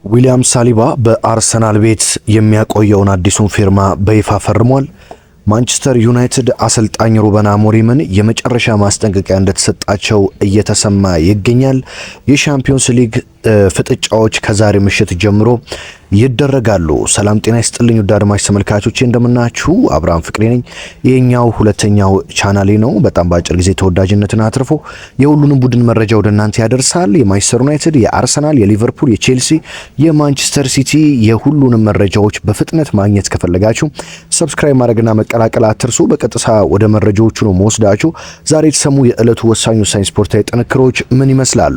ዊሊያም ሳሊባ በአርሰናል ቤት የሚያቆየውን አዲሱን ፊርማ በይፋ ፈርሟል። ማንቸስተር ዩናይትድ አሰልጣኝ ሩበን አሞሪምን የመጨረሻ ማስጠንቀቂያ እንደተሰጣቸው እየተሰማ ይገኛል። የሻምፒዮንስ ሊግ ፍጥጫዎች ከዛሬ ምሽት ጀምሮ ይደረጋሉ። ሰላም ጤና ይስጥልኝ ውድ አድማጭ ተመልካቾቼ እንደምናችሁ፣ አብርሃም ፍቅሬ ነኝ። ይሄኛው ሁለተኛው ቻናሌ ነው። በጣም በአጭር ጊዜ ተወዳጅነትን አትርፎ የሁሉንም ቡድን መረጃ ወደ እናንተ ያደርሳል። የማንቸስተር ዩናይትድ፣ የአርሰናል፣ የሊቨርፑል፣ የቼልሲ፣ የማንቸስተር ሲቲ የሁሉንም መረጃዎች በፍጥነት ማግኘት ከፈለጋችሁ ሰብስክራይብ ማድረግና መቀላቀል አትርሱ። በቀጥታ ወደ መረጃዎቹ ነው መወስዳችሁ። ዛሬ የተሰሙ የዕለቱ ወሳኝ ስፖርታዊ ጥንክሮች ምን ይመስላሉ?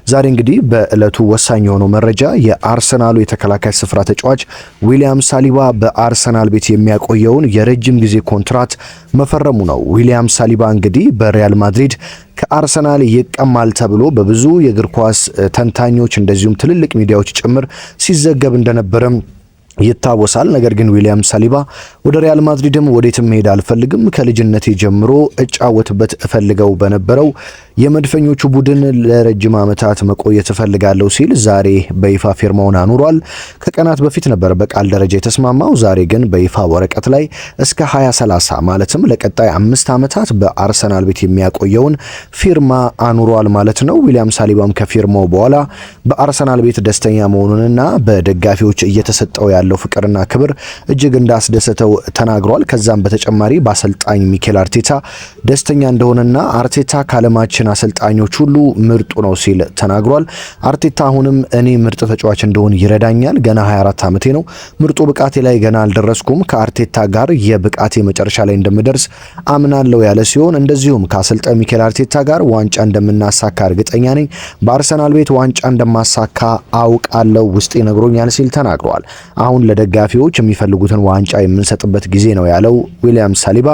ዛሬ እንግዲህ በዕለቱ ወሳኝ የሆነው መረጃ የአርሰናሉ የተከላካይ ስፍራ ተጫዋች ዊሊያም ሳሊባ በአርሰናል ቤት የሚያቆየውን የረጅም ጊዜ ኮንትራት መፈረሙ ነው። ዊሊያም ሳሊባ እንግዲህ በሪያል ማድሪድ ከአርሰናል ይቀማል ተብሎ በብዙ የእግር ኳስ ተንታኞች እንደዚሁም ትልልቅ ሚዲያዎች ጭምር ሲዘገብ እንደነበረም ይታወሳል። ነገር ግን ዊሊያም ሳሊባ ወደ ሪያል ማድሪድም ወዴትም መሄድ አልፈልግም፣ ከልጅነቴ ጀምሮ እጫወትበት እፈልገው በነበረው የመድፈኞቹ ቡድን ለረጅም ዓመታት መቆየት እፈልጋለሁ ሲል ዛሬ በይፋ ፊርማውን አኑሯል። ከቀናት በፊት ነበር በቃል ደረጃ የተስማማው። ዛሬ ግን በይፋ ወረቀት ላይ እስከ 2030 ማለትም ለቀጣይ 5 ዓመታት በአርሰናል ቤት የሚያቆየውን ፊርማ አኑሯል ማለት ነው። ዊሊያም ሳሊባም ከፊርማው በኋላ በአርሰናል ቤት ደስተኛ መሆኑንና በደጋፊዎች እየተሰጠው ያለው ፍቅርና ክብር እጅግ እንዳስደሰተው ተናግሯል። ከዛም በተጨማሪ በአሰልጣኝ ሚኬል አርቴታ ደስተኛ እንደሆነና አርቴታ ከዓለማችን አሰልጣኞች ሁሉ ምርጡ ነው ሲል ተናግሯል። አርቴታ አሁንም እኔ ምርጥ ተጫዋች እንደሆን ይረዳኛል፣ ገና 24 ዓመቴ ነው፣ ምርጡ ብቃቴ ላይ ገና አልደረስኩም፣ ከአርቴታ ጋር የብቃቴ መጨረሻ ላይ እንደምደርስ አምናለሁ ያለ ሲሆን እንደዚሁም ከአሰልጣኝ ሚኬል አርቴታ ጋር ዋንጫ እንደምናሳካ እርግጠኛ ነኝ፣ በአርሰናል ቤት ዋንጫ እንደማሳካ አውቃለሁ፣ ውስጤ ነግሮኛል ሲል ተናግሯል። አሁን ለደጋፊዎች የሚፈልጉትን ዋንጫ የምንሰጥበት ጊዜ ነው ያለው ዊሊያም ሳሊባ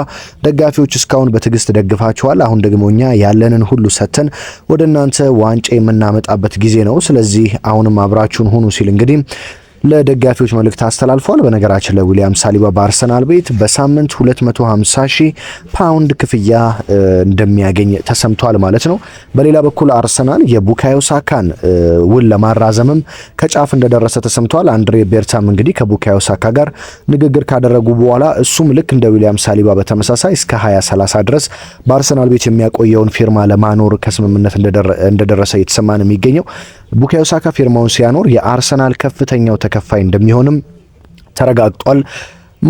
ደጋፊዎች እስካሁን በትዕግስት ደግፋቸዋል፣ አሁን ደግሞ እኛ ያለንን ሁሉ ሰተን ወደ እናንተ ዋንጫ የምናመጣበት ጊዜ ነው፣ ስለዚህ አሁንም አብራችሁን ሁኑ ሲል እንግዲህ ለደጋፊዎች መልእክት አስተላልፏል። በነገራችን ላይ ዊሊያም ሳሊባ በአርሰናል ቤት በሳምንት 250,000 ፓውንድ ክፍያ እንደሚያገኝ ተሰምቷል ማለት ነው። በሌላ በኩል አርሰናል የቡካዮ ሳካን ውል ለማራዘምም ከጫፍ እንደደረሰ ተሰምቷል። አንድሬ ቤርታም እንግዲህ ከቡካዮ ሳካ ጋር ንግግር ካደረጉ በኋላ እሱም ልክ እንደ ዊሊያም ሳሊባ በተመሳሳይ እስከ 2030 ድረስ በአርሰናል ቤት የሚያቆየውን ፊርማ ለማኖር ከስምምነት እንደደረሰ እየተሰማ ነው የሚገኘው። ቡካዮ ሳካ ፊርማውን ሲያኖር የአርሰናል ከፍተኛው ተከፋይ እንደሚሆንም ተረጋግጧል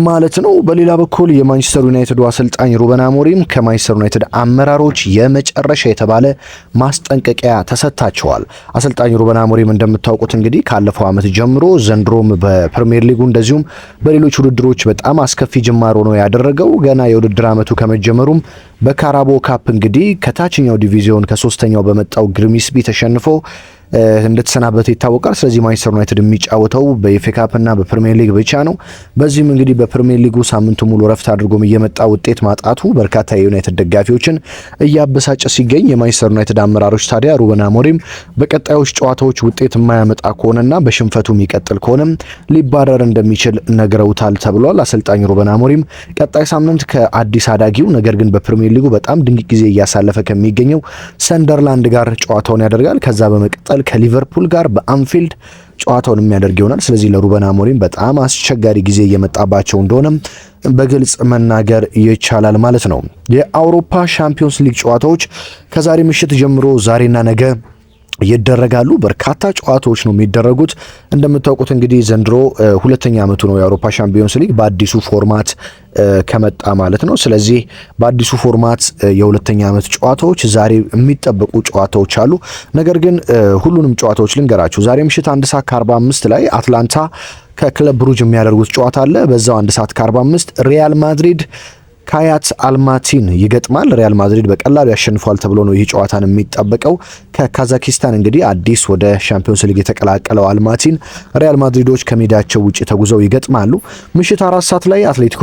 ማለት ነው። በሌላ በኩል የማንቸስተር ዩናይትድ አሰልጣኝ ሩበን አሞሪም ከማንቸስተር ዩናይትድ አመራሮች የመጨረሻ የተባለ ማስጠንቀቂያ ተሰጥቷቸዋል። አሰልጣኝ ሩበን አሞሪም እንደምታውቁት እንግዲህ ካለፈው ዓመት ጀምሮ ዘንድሮም በፕሪሚየር ሊጉ እንደዚሁም በሌሎች ውድድሮች በጣም አስከፊ ጅማሮ ነው ያደረገው። ገና የውድድር ዓመቱ ከመጀመሩም በካራቦ ካፕ እንግዲህ ከታችኛው ዲቪዚዮን ከሶስተኛው በመጣው ግሪምስቢ ተሸንፎ እንደተሰናበተ ይታወቃል። ስለዚህ ማንቸስተር ዩናይትድ የሚጫወተው በኤፍኤ ካፕ እና በፕሪሚየር ሊግ ብቻ ነው። በዚህም እንግዲህ በፕሪሚየር ሊጉ ሳምንቱ ሙሉ ረፍት አድርጎም እየመጣ ውጤት ማጣቱ በርካታ የዩናይትድ ደጋፊዎችን እያበሳጨ ሲገኝ የማንቸስተር ዩናይትድ አመራሮች ታዲያ ሩበን አሞሪም በቀጣዮች ጨዋታዎች ውጤት የማያመጣ ከሆነና በሽንፈቱ የሚቀጥል ከሆነም ሊባረር እንደሚችል ነግረውታል ተብሏል። አሰልጣኝ ሩበን አሞሪም ቀጣይ ሳምንት ከአዲስ አዳጊው ነገር ግን በፕሪሚየር ሊጉ በጣም ድንቅ ጊዜ እያሳለፈ ከሚገኘው ሰንደርላንድ ጋር ጨዋታውን ያደርጋል። ከዛ በመቀጠል ከሊቨርፑል ጋር በአንፊልድ ጨዋታውን የሚያደርግ ይሆናል። ስለዚህ ለሩበን አሞሪም በጣም አስቸጋሪ ጊዜ እየመጣባቸው እንደሆነም በግልጽ መናገር ይቻላል ማለት ነው። የአውሮፓ ሻምፒዮንስ ሊግ ጨዋታዎች ከዛሬ ምሽት ጀምሮ ዛሬና ነገ ይደረጋሉ። በርካታ ጨዋታዎች ነው የሚደረጉት። እንደምታውቁት እንግዲህ ዘንድሮ ሁለተኛ ዓመቱ ነው የአውሮፓ ሻምፒዮንስ ሊግ በአዲሱ ፎርማት ከመጣ ማለት ነው። ስለዚህ በአዲሱ ፎርማት የሁለተኛ ዓመት ጨዋታዎች ዛሬ የሚጠበቁ ጨዋታዎች አሉ። ነገር ግን ሁሉንም ጨዋታዎች ልንገራችሁ። ዛሬ ምሽት 1:45 ላይ አትላንታ ከክለብ ብሩጅ የሚያደርጉት ጨዋታ አለ። በዛው 1:45 ሪያል ማድሪድ ካያት አልማቲን ይገጥማል። ሪያል ማድሪድ በቀላሉ ያሸንፏል ተብሎ ነው ይህ ጨዋታን የሚጠበቀው። ከካዛኪስታን እንግዲህ አዲስ ወደ ሻምፒዮንስ ሊግ የተቀላቀለው አልማቲን ሪያል ማድሪዶች ከሜዳቸው ውጪ ተጉዘው ይገጥማሉ። ምሽት 4 ሰዓት ላይ አትሌቲኮ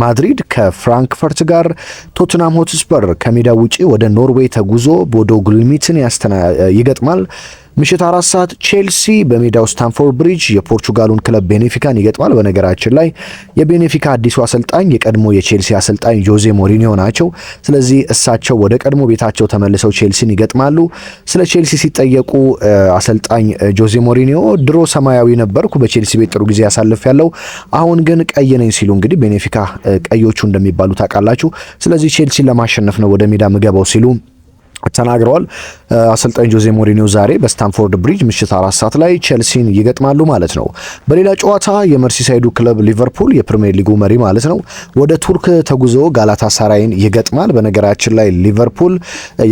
ማድሪድ ከፍራንክፈርት ጋር፣ ቶትናም ሆትስፐር ከሜዳው ውጪ ወደ ኖርዌይ ተጉዞ ቦዶ ግሊምትን ይገጥማል። ምሽት 4 ሰዓት ቼልሲ በሜዳው ስታንፎርድ ብሪጅ የፖርቹጋሉን ክለብ ቤኔፊካን ይገጥማል። በነገራችን ላይ የቤኔፊካ አዲሱ አሰልጣኝ የቀድሞ የቼልሲ አሰልጣኝ ጆዜ ሞሪኒዮ ናቸው። ስለዚህ እሳቸው ወደ ቀድሞ ቤታቸው ተመልሰው ቼልሲን ይገጥማሉ። ስለ ቼልሲ ሲጠየቁ አሰልጣኝ ጆዜ ሞሪኒዮ ድሮ ሰማያዊ ነበርኩ፣ በቼልሲ ቤት ጥሩ ጊዜ ያሳልፍ ያለው፣ አሁን ግን ቀይ ነኝ ሲሉ እንግዲህ ቤኔፊካ ቀዮቹ እንደሚባሉ ታውቃላችሁ። ስለዚህ ቼልሲን ለማሸነፍ ነው ወደ ሜዳ ምገባው ሲሉ ተናግረዋል። አሰልጣኝ ጆዜ ሞሪኒዮ ዛሬ በስታንፎርድ ብሪጅ ምሽት 4 ሰዓት ላይ ቼልሲን ይገጥማሉ ማለት ነው። በሌላ ጨዋታ የመርሲሳይዱ ክለብ ሊቨርፑል የፕሪሚየር ሊጉ መሪ ማለት ነው ወደ ቱርክ ተጉዞ ጋላታሳራይን ይገጥማል። በነገራችን ላይ ሊቨርፑል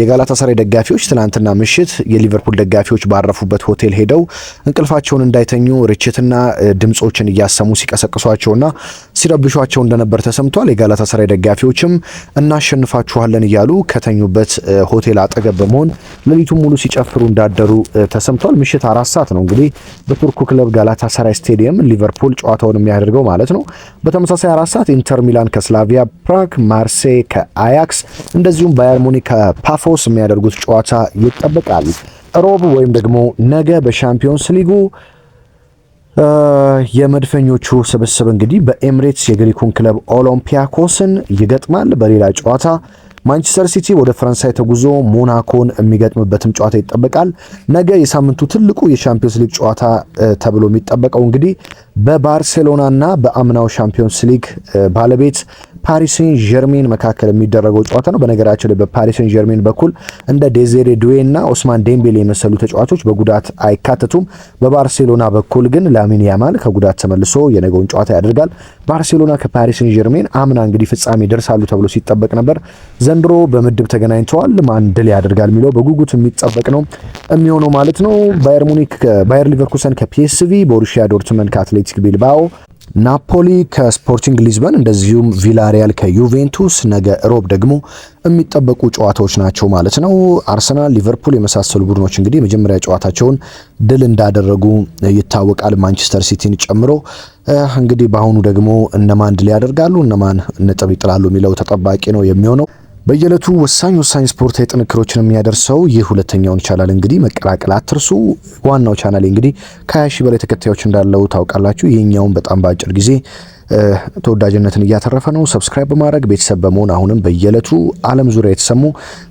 የጋላታሳራይ ደጋፊዎች ትናንትና ምሽት የሊቨርፑል ደጋፊዎች ባረፉበት ሆቴል ሄደው እንቅልፋቸውን እንዳይተኙ ርችትና ድምጾችን እያሰሙ ሲቀሰቅሷቸውና ሲረብሿቸው እንደነበር ተሰምቷል። የጋላታሳራይ ደጋፊዎችም እናሸንፋችኋለን እያሉ ከተኙበት ሆቴል አጠገብ በመሆን ሌሊቱን ሙሉ ሲጨፍሩ እንዳደሩ ተሰምቷል። ምሽት 4 ሰዓት ነው እንግዲህ በቱርኩ ክለብ ጋላታሳራይ ስቴዲየም ሊቨርፑል ጨዋታውን የሚያደርገው ማለት ነው። በተመሳሳይ 4 ሰዓት ኢንተር ሚላን ከስላቪያ ፕራግ፣ ማርሴይ ከአያክስ እንደዚሁም ባየር ሙኒክ ከፓፎስ የሚያደርጉት ጨዋታ ይጠበቃል። ሮብ ወይም ደግሞ ነገ በሻምፒዮንስ ሊጉ የመድፈኞቹ ስብስብ እንግዲህ በኤምሬትስ የግሪኩን ክለብ ኦሎምፒያኮስን ይገጥማል። በሌላ ጨዋታ ማንቸስተር ሲቲ ወደ ፈረንሳይ ተጉዞ ሞናኮን የሚገጥምበትም ጨዋታ ይጠበቃል። ነገ የሳምንቱ ትልቁ የቻምፒዮንስ ሊግ ጨዋታ ተብሎ የሚጠበቀው እንግዲህ በባርሴሎናና በአምናው ቻምፒዮንስ ሊግ ባለቤት ፓሪስ ሴን ጀርሜን መካከል የሚደረገው ጨዋታ ነው። በነገራችን ላይ በፓሪስ ሴን ጀርሜን በኩል እንደ ዴዜሬ ዱዌ እና ኦስማን ዴምቤሌ የመሰሉ ተጫዋቾች በጉዳት አይካተቱም። በባርሴሎና በኩል ግን ላሚን ያማል ከጉዳት ተመልሶ የነገውን ጨዋታ ያደርጋል። ባርሴሎና ከፓሪስ ሴን ጀርሜን አምና እንግዲህ ፍጻሜ ደርሳሉ ተብሎ ሲጠበቅ ነበር። ዘንድሮ በምድብ ተገናኝተዋል። ማን ድል ያደርጋል የሚለው በጉጉት የሚጠበቅ ነው የሚሆነው ማለት ነው። ባየር ሊቨርኩሰን ከፒኤስቪ፣ ቦሩሺያ ዶርትመንድ ከአትሌቲክ ቢልባኦ፣ ናፖሊ ከስፖርቲንግ ሊዝበን እንደዚሁም ቪላሪያል ከዩቬንቱስ ነገ ሮብ ደግሞ የሚጠበቁ ጨዋታዎች ናቸው ማለት ነው። አርሰናል፣ ሊቨርፑል የመሳሰሉ ቡድኖች እንግዲህ የመጀመሪያ ጨዋታቸውን ድል እንዳደረጉ ይታወቃል፣ ማንቸስተር ሲቲን ጨምሮ። እንግዲህ በአሁኑ ደግሞ እነማን ድል ያደርጋሉ፣ እነማን ነጥብ ይጥላሉ የሚለው ተጠባቂ ነው የሚሆነው። በየዕለቱ ወሳኝ ስፖርታዊ ጥንክሮችን የሚያደርሰው ይህ ሁለተኛውን ቻናል እንግዲህ መቀላቀል አትርሱ። ዋናው ቻናል እንግዲህ ከ20 ሺህ በላይ ተከታዮች እንዳለው ታውቃላችሁ። ይሄኛውን በጣም በአጭር ጊዜ ተወዳጅነትን እያተረፈ ነው። ሰብስክራይብ በማድረግ ቤተሰብ በመሆን አሁንም በየዕለቱ ዓለም ዙሪያ የተሰሙ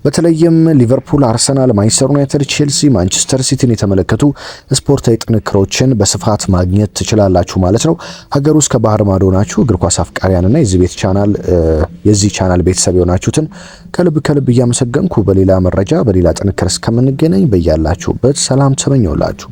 በተለይም ሊቨርፑል፣ አርሰናል፣ ማንቸስተር ዩናይትድ፣ ቼልሲ፣ ማንቸስተር ሲቲን የተመለከቱ ስፖርታዊ ጥንክሮችን በስፋት ማግኘት ትችላላችሁ ማለት ነው። ሀገር ውስጥ ከባህር ማዶ ናችሁ እግር ኳስ አፍቃሪያንና የዚህ ቻናል ቤተሰብ የሆናችሁትን ከልብ እያመሰገንኩ በሌላ መረጃ በሌላ ጥንክር እስከምንገናኝ በያላችሁበት ሰላም ተመኘውላችሁ።